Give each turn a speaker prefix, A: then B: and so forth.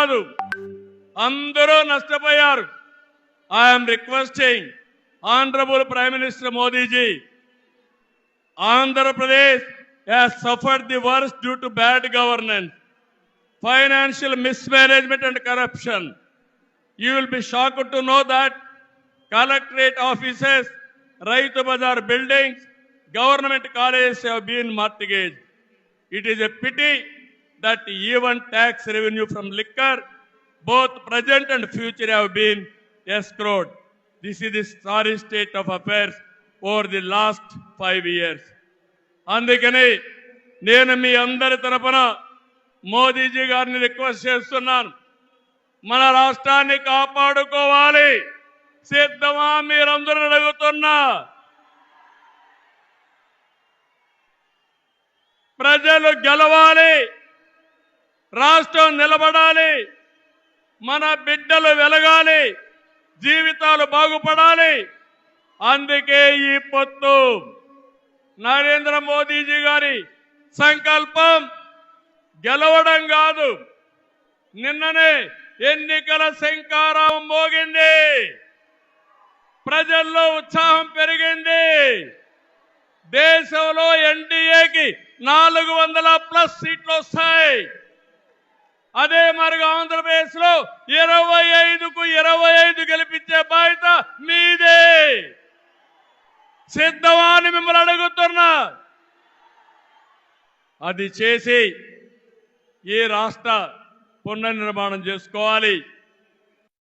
A: కాదు, అందరూ నష్టపోయారు. I'm requesting honourable prime minister Modiji, Andhra Pradesh has suffered the worst due to bad governance, financial mismanagement and corruption. You will be shocked to know that collectorate offices, Raitu Bazar buildings, government colleges have been mortgaged. It is a pity that even tax revenue from liquor, both present and future, have been escrowed. This is the sorry state of affairs over the last 5 years. అందుకని నేను మీ అందరి తరపున మోదీజీ గారిని request చేస్తున్నాను, మన రాష్ట్రాన్ని కాపాడుకోవాలి. సిద్ధమా మీరందరూ అడుగుతున్నా? ప్రజలు గెలవాలి, రాష్ట్రం నిలబడాలి, మన బిడ్డలు వెలగాలి, జీవితాలు బాగుపడాలి. అందుకే ఈ పొత్తు. నరేంద్ర మోదీజీ గారి సంకల్పం గెలవడం కాదు. నిన్ననే ఎన్నికల శంఖారావం మోగింది, ప్రజల్లో ఉత్సాహం పెరిగింది. దేశంలో ఎన్డీఏకి 400+ సీట్లు వస్తాయి. అదే మరిగా ఆంధ్రప్రదేశ్ లో 25కు 25 గెలిపించే బాధ్యత మీదే. సిద్ధమా అని మిమ్మల్ని అడుగుతున్నా. అది చేసి ఈ రాష్ట్ర పునర్నిర్మాణం చేసుకోవాలి.